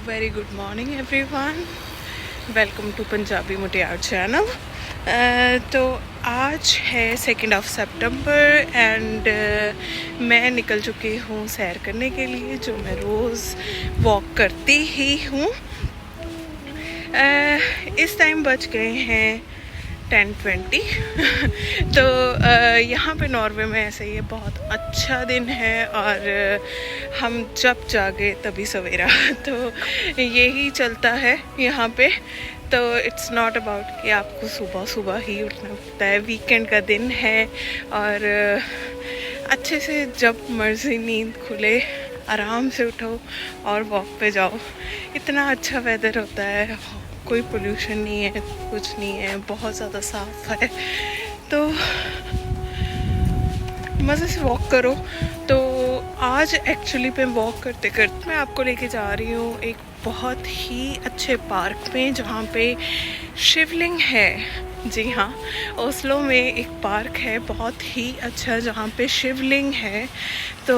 Very good morning everyone, welcome to Punjabi Mutiyar channel. तो आज है 2 सितंबर एंड मैं निकल चुकी हूँ सैर करने के लिए, जो मैं रोज़ वॉक करती ही हूँ। इस टाइम बज गए हैं 10:20 तो यहाँ पे नॉर्वे में ऐसे ही बहुत अच्छा दिन है और हम जब जागे तभी सवेरा तो यही चलता है यहाँ पे। तो इट्स नॉट अबाउट कि आपको सुबह सुबह ही उठना पड़ता है, वीकेंड का दिन है और अच्छे से जब मर्जी नींद खुले आराम से उठो और वॉक पे जाओ। इतना अच्छा वेदर होता है, कोई पोल्यूशन नहीं है, कुछ नहीं है, बहुत ज़्यादा साफ है, तो मज़े से वॉक करो। तो आज एक्चुअली मैं वॉक करते करते मैं आपको लेके जा रही हूँ एक बहुत ही अच्छे पार्क में, जहाँ पे शिवलिंग है। जी हाँ, ओस्लो में एक पार्क है बहुत ही अच्छा जहाँ पे शिवलिंग है। तो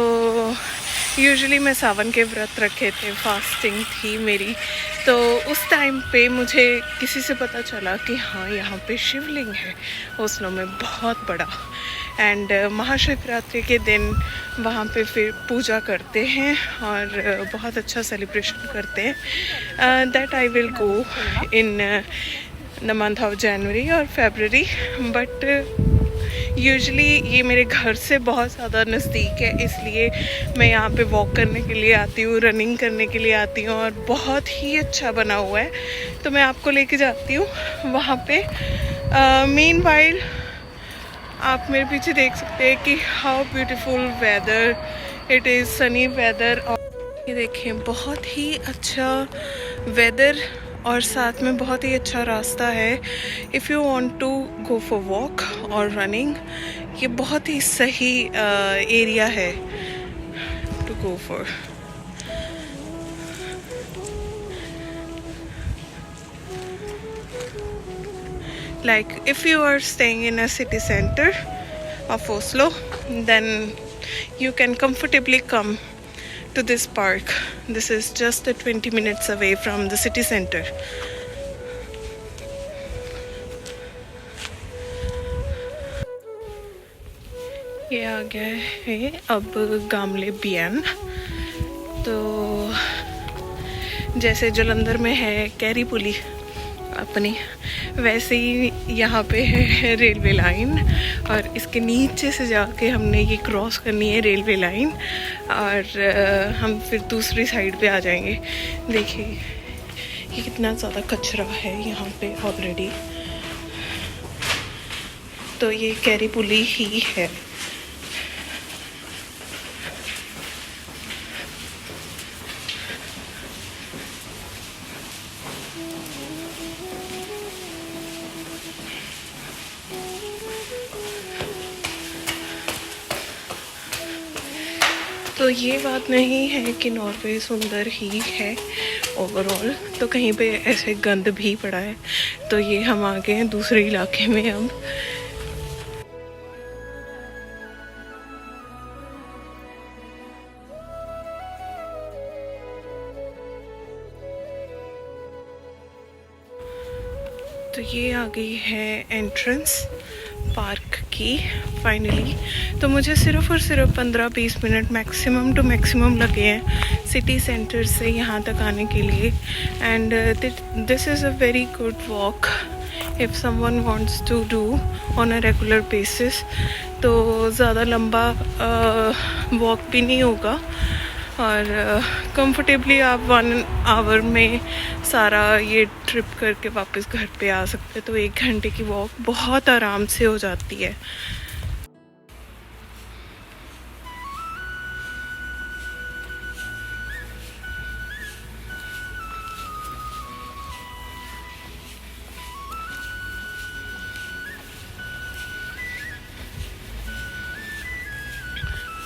यूजुअली मैं सावन के व्रत रखे थे, फास्टिंग थी मेरी, तो उस टाइम पे मुझे किसी से पता चला कि हाँ यहाँ पे शिवलिंग है ओस्लो में बहुत बड़ा। एंड महाशिवरात्रि के दिन वहाँ पे फिर पूजा करते हैं और बहुत अच्छा सेलिब्रेशन करते हैं। That I will go in the month of January और फरवरी, बट यूजुअली ये मेरे घर से बहुत ज़्यादा नज़दीक है, इसलिए मैं यहाँ पे वॉक करने के लिए आती हूँ, रनिंग करने के लिए आती हूँ और बहुत ही अच्छा बना हुआ है। तो मैं आपको लेके जाती हूँ वहाँ पे। मीनवाइल आप मेरे पीछे देख सकते हैं कि how beautiful weather it is, sunny weather. और ये देखें बहुत ही अच्छा वेदर और साथ में बहुत ही अच्छा रास्ता है। If you want to go for walk और रनिंग, ये बहुत ही सही एरिया है to go for. Like if you are staying in a city center of Oslo, then you can comfortably come to this park. This is just 20 minutes away from the city center. ये आ गया है अब गामले बियान। तो जैसे जलंधर में है carry पुली अपनी, वैसे ही यहाँ पे है रेलवे लाइन और इसके नीचे से जाके हमने ये क्रॉस करनी है रेलवे लाइन और हम फिर दूसरी साइड पे आ जाएंगे। देखिए ये कितना ज़्यादा कचरा है यहाँ पे ऑलरेडी। तो ये कैरी पुली ही है। तो ये बात नहीं है कि नॉर्वे सुंदर ही है ओवरऑल, तो कहीं पे ऐसे गंद भी पड़ा है। तो ये हम आ गए हैं दूसरे इलाके में अब। तो ये आ गई है एंट्रेंस पार्क की फाइनली। तो मुझे सिर्फ और सिर्फ 15-20 मिनट मैक्सिमम टू मैक्सिमम लगे हैं सिटी सेंटर से यहाँ तक आने के लिए। And this is a very good walk if someone wants to do on a regular basis. तो ज़्यादा लंबा वॉक भी नहीं होगा और कंफर्टेबली आप 1 आवर में सारा ये ट्रिप करके वापस घर पे आ सकते हैं। तो 1 घंटे की वॉक बहुत आराम से हो जाती है।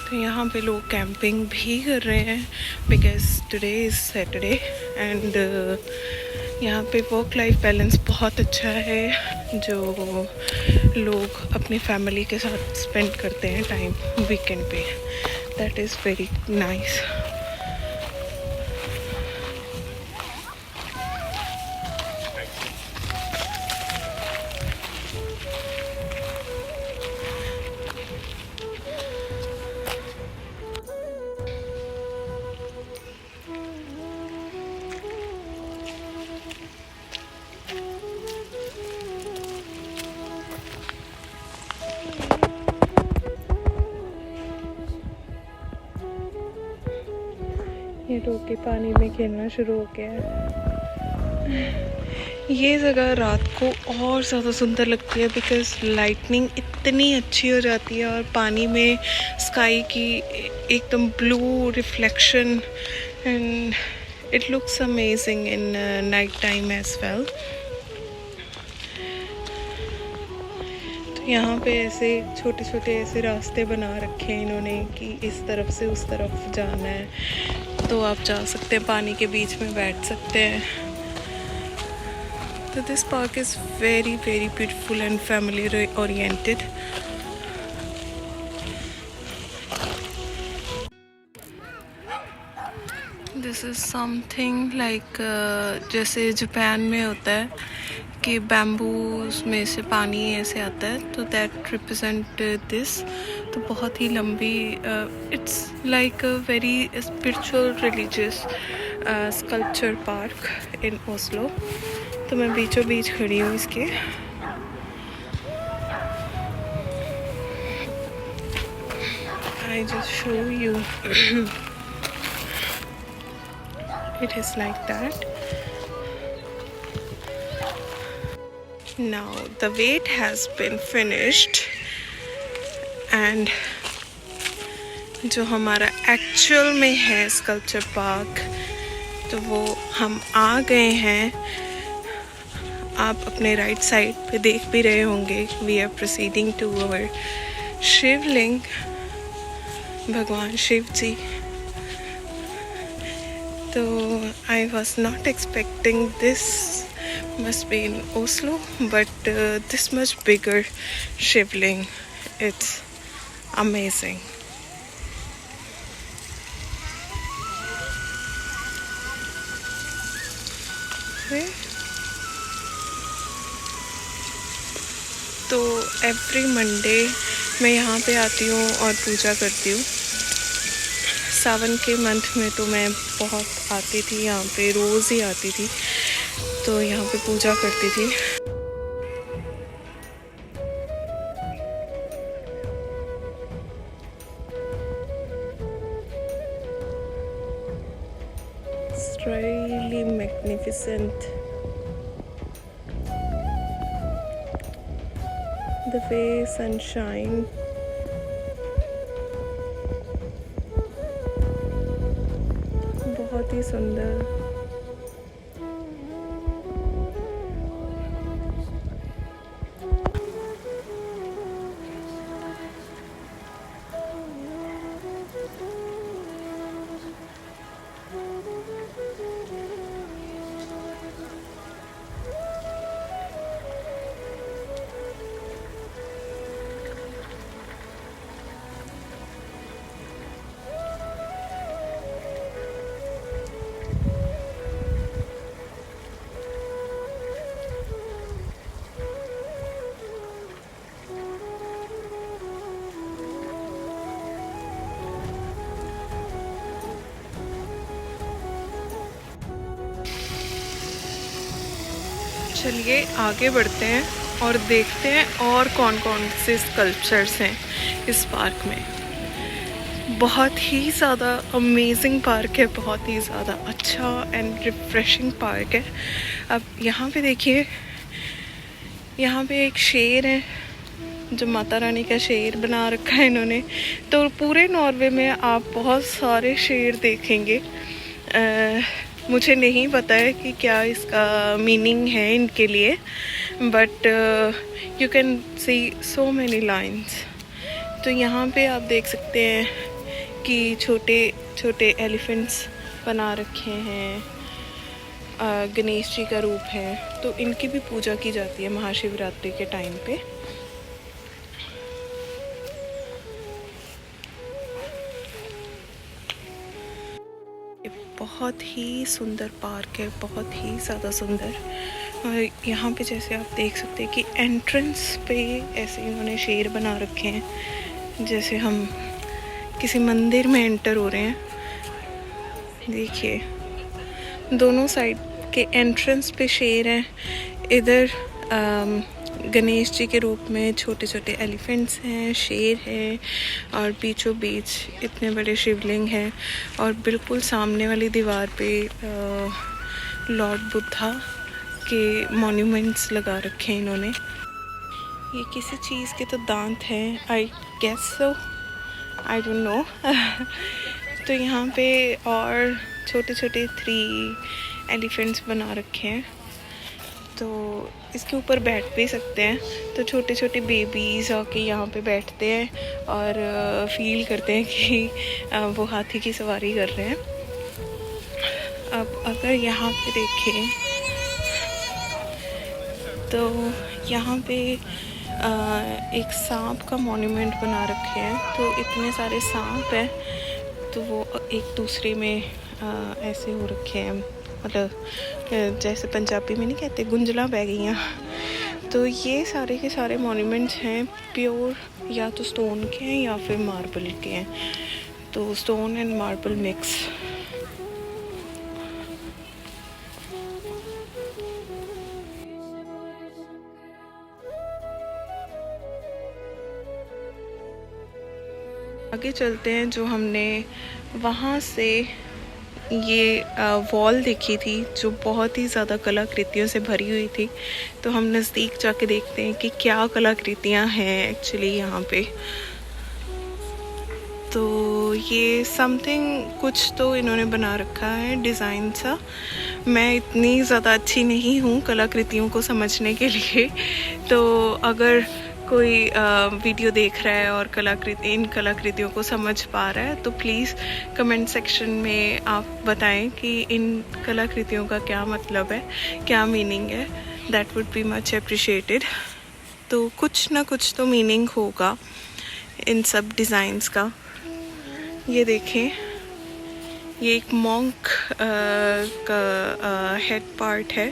तो यहाँ पे लोग कैंपिंग भी कर रहे हैं because today is Saturday and यहाँ पे वर्क लाइफ बैलेंस बहुत अच्छा है। जो लोग अपनी फैमिली के साथ स्पेंड करते हैं टाइम वीकेंड पे, that is very nice. Adult होके पानी में खेलना शुरू हो गया है। ये जगह रात को और ज़्यादा सुंदर लगती है बिकॉज़ लाइटनिंग इतनी अच्छी हो जाती है और पानी में स्काई की एकदम blue reflection and it looks amazing in night time as well. तो यहाँ पे ऐसे छोटे छोटे ऐसे रास्ते बना रखे हैं इन्होंने कि इस तरफ से उस तरफ जाना है, तो आप जा सकते हैं, पानी के बीच में बैठ सकते हैं। So this park is very beautiful and family oriented. This is something like जैसे जापान में होता है कि बैम्बूज में से पानी ऐसे आता है, तो that represent this। तो बहुत ही लंबी it's like a very spiritual religious sculpture park in Oslo। तो मैं बीचों बीच खड़ी हूँ इसके। I just show you it is like that। Now the wait has been finished and जो हमारा एक्चुअल में है स्कल्पचर पार्क, तो वो हम आ गए हैं। आप अपने राइट साइड पे देख भी रहे होंगे, we are proceeding to our Shivling, भगवान शिव जी। तो I was not expecting this must be in Oslo, but this much bigger shivling, it's amazing। तो एवरी मंडे मैं यहाँ पे आती हूँ और पूजा करती हूँ। सावन के मंथ में तो मैं बहुत आती थी यहाँ पे, रोज़ ही आती थी, तो यहाँ पे पूजा करती थी। It's really magnificent। The way sunshine, बहुत ही सुंदर। चलिए आगे बढ़ते हैं और देखते हैं और कौन कौन से स्कल्पचर्स हैं इस पार्क में। बहुत ही ज़्यादा अमेजिंग पार्क है, बहुत ही ज़्यादा अच्छा एंड रिफ्रेशिंग पार्क है। अब यहाँ पे देखिए, यहाँ पे एक शेर है, जो माता रानी का शेर बना रखा है इन्होंने। तो पूरे नॉर्वे में आप बहुत सारे शेर देखेंगे। मुझे नहीं पता है कि क्या इसका मीनिंग है इनके लिए, but you can see so many lines. तो यहाँ पे आप देख सकते हैं कि छोटे छोटे एलिफेंट्स बना रखे हैं। गणेश जी का रूप है, तो इनकी भी पूजा की जाती है महाशिवरात्रि के टाइम पे। बहुत ही सुंदर पार्क है, बहुत ही ज़्यादा सुंदर। और यहाँ पे जैसे आप देख सकते हैं कि एंट्रेंस पे ऐसे इन्होंने शेर बना रखे हैं, जैसे हम किसी मंदिर में एंटर हो रहे हैं। देखिए दोनों साइड के एंट्रेंस पे शेर हैं। इधर गणेश जी के रूप में छोटे छोटे एलिफेंट्स हैं, शेर है और बीचों बीच इतने बड़े शिवलिंग हैं। और बिल्कुल सामने वाली दीवार पे लॉर्ड बुद्धा के मॉन्यूमेंट्स लगा रखे हैं इन्होंने। ये किसी चीज़ के तो दांत हैं, I guess so, I don't know. तो यहाँ पे और छोटे छोटे 3 एलिफेंट्स बना रखे हैं, तो इसके ऊपर बैठ भी सकते हैं। तो छोटे छोटे बेबीज़ आके यहाँ पे बैठते हैं और फील करते हैं कि वो हाथी की सवारी कर रहे हैं। अब अगर यहाँ पे देखें तो यहाँ पे एक सांप का मॉन्यूमेंट बना रखे हैं। तो इतने सारे सांप हैं, तो वो एक दूसरे में ऐसे हो रखे हैं, मतलब जैसे पंजाबी में नहीं कहते गुंजला बह गई हैं। तो ये सारे के सारे मॉन्यूमेंट्स हैं प्योर या तो स्टोन के हैं या फिर मार्बल के हैं। तो स्टोन एंड मार्बल मिक्स। आगे चलते हैं। जो हमने वहाँ से ये वॉल देखी थी जो बहुत ही ज़्यादा कलाकृतियों से भरी हुई थी, तो हम नज़दीक जाके देखते हैं कि क्या कलाकृतियाँ हैं एक्चुअली यहाँ पे। तो ये समथिंग कुछ तो इन्होंने बना रखा है डिज़ाइन सा। मैं इतनी ज़्यादा अच्छी नहीं हूँ कलाकृतियों को समझने के लिए, तो अगर कोई वीडियो देख रहा है और इन कलाकृतियों को समझ पा रहा है तो प्लीज़ कमेंट सेक्शन में आप बताएं कि इन कलाकृतियों का क्या मतलब है, क्या मीनिंग है। That would be much appreciated. तो कुछ ना कुछ तो मीनिंग होगा इन सब डिज़ाइंस का। ये देखें, ये एक मॉन्क का हेड पार्ट है,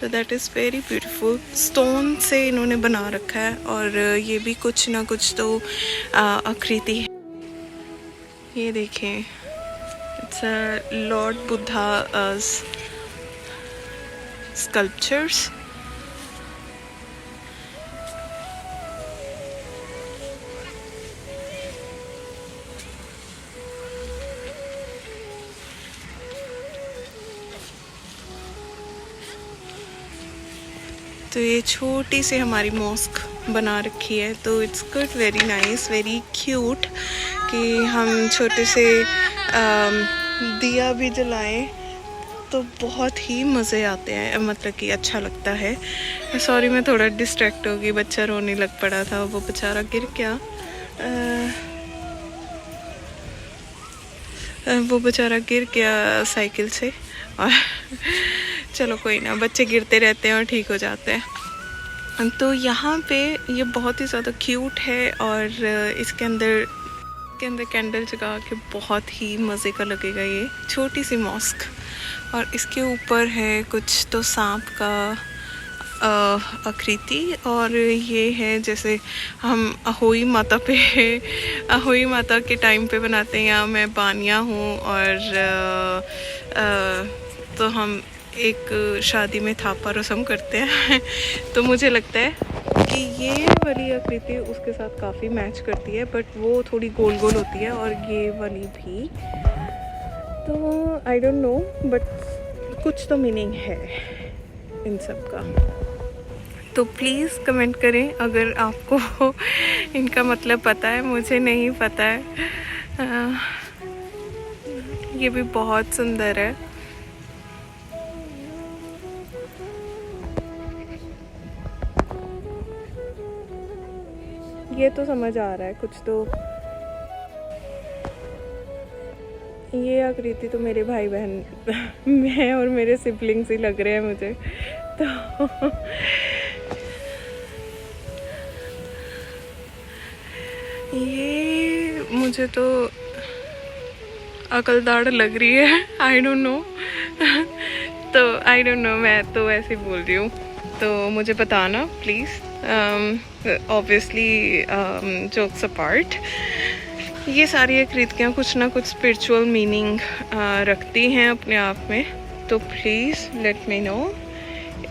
तो that is very beautiful. Stone से इन्होंने बना रखा है और ये भी कुछ ना कुछ तो आकृति है। ये देखें, इट्स लॉर्ड बुद्धा स्कल्पचर्स। तो ये छोटी सी हमारी मॉस्क बना रखी है, तो it's good, very nice, very cute कि हम छोटे से दिया भी जलाएं तो बहुत ही मज़े आते हैं, मतलब कि अच्छा लगता है। सॉरी मैं थोड़ा डिस्ट्रैक्ट हो गई, बच्चा रोने लग पड़ा था, वो बेचारा गिर गया। वो बेचारा गिर गया साइकिल से। और चलो कोई ना, बच्चे गिरते रहते हैं और ठीक हो जाते हैं। तो यहाँ पे ये बहुत ही ज़्यादा क्यूट है और इसके अंदर कैंडल जगा के बहुत ही मज़े का लगेगा ये छोटी सी मॉस्क। और इसके ऊपर है कुछ तो सांप का आकृति, और ये है जैसे हम अहोई माता के टाइम पे बनाते हैं। यहाँ मैं बानिया हूँ और तो हम एक शादी में थापा रस्म करते हैं तो मुझे लगता है कि ये वाली आकृति उसके साथ काफ़ी मैच करती है, बट वो थोड़ी गोल गोल होती है और ये वाली भी। तो आई डोंट नो, बट कुछ तो मीनिंग है इन सब का। तो प्लीज़ कमेंट करें अगर आपको इनका मतलब पता है, मुझे नहीं पता है। ये भी बहुत सुंदर है। ये तो समझ आ रहा है कुछ तो। ये आकृति तो मेरे भाई बहन मैं और मेरे सिबलिंग्स ही लग रहे हैं मुझे तो ये मुझे तो अकलदाड़ लग रही है, आई डोंट नो तो आई डोंट नो, मैं तो ऐसे बोल रही हूँ, तो मुझे बताना प्लीज़। ऑब्वियसली जोक्स अपार्ट, ये सारी आकृतियाँ कुछ ना कुछ स्पिरिचुअल मीनिंग रखती हैं अपने आप में। तो please let me know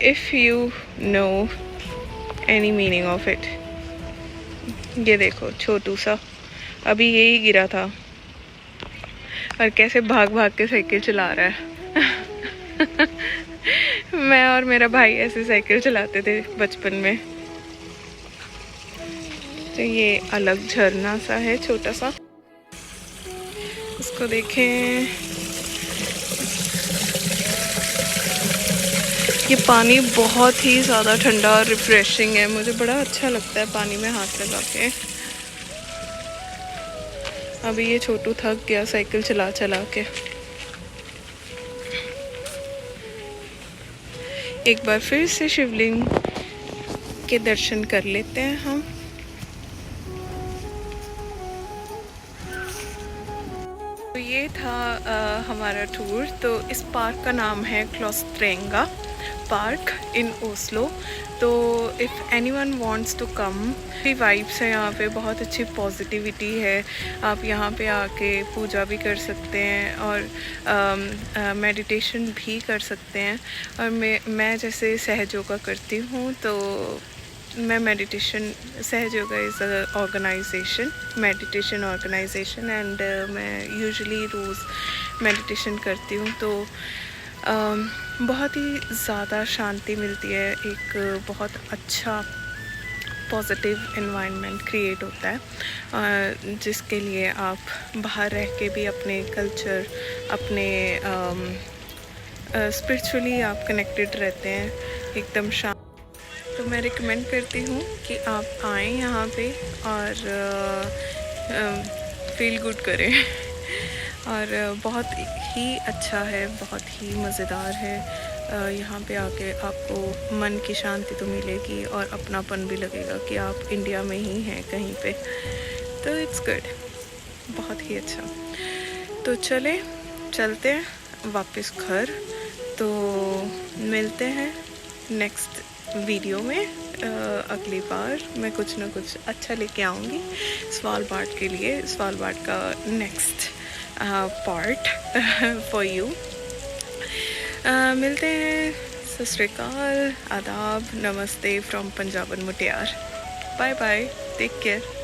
if you know any meaning of it. ये देखो छोटू सा अभी यही गिरा था और कैसे भाग भाग के साइकिल चला रहा है। मैं और मेरा भाई ऐसे साइकिल चलाते थे बचपन में। तो ये अलग झरना सा है छोटा सा, इसको देखें। ये पानी बहुत ही ज़्यादा ठंडा और रिफ्रेशिंग है, मुझे बड़ा अच्छा लगता है पानी में हाथ लगा के। अभी ये छोटू थक गया साइकिल चला चला के। एक बार फिर से शिवलिंग के दर्शन कर लेते हैं हम। तो ये था हमारा टूर। तो इस पार्क का नाम है क्लोस्ट्रेंगा पार्क इन ओस्लो। तो if anyone wants to come, भी वाइब्स है यहाँ पे, बहुत अच्छी पॉजिटिविटी है। आप यहाँ पे आके पूजा भी कर सकते हैं और मेडिटेशन भी कर सकते हैं। और मैं जैसे सहज योगा करती हूँ, तो मैं meditation, Sahaj Yoga is a organization, meditation organization, and मैं यूजुअली रोज़ मेडिटेशन करती हूँ। तो बहुत ही ज़्यादा शांति मिलती है, एक बहुत अच्छा पॉजिटिव एनवायरनमेंट क्रिएट होता है, जिसके लिए आप बाहर रह के भी अपने कल्चर, अपने स्पिरिचुअली आप कनेक्टेड रहते हैं, एकदम शांत। तो मैं रिकमेंड करती हूँ कि आप आएँ यहाँ पे और फील गुड करें। और बहुत ही अच्छा है, बहुत ही मज़ेदार है। यहाँ पे आके आपको मन की शांति तो मिलेगी और अपनापन भी लगेगा कि आप इंडिया में ही हैं कहीं पे। तो इट्स गुड, बहुत ही अच्छा। तो चलते हैं वापस घर। तो मिलते हैं नेक्स्ट वीडियो में। अगली बार मैं कुछ ना कुछ अच्छा लेके आऊँगी स्वालबार्ड के लिए, स्वालबार्ड का नेक्स्ट पार्ट फॉर यू। मिलते हैं। सत श्री अकाल, आदाब, नमस्ते from Punjaban Mutiyar. Bye bye, take care.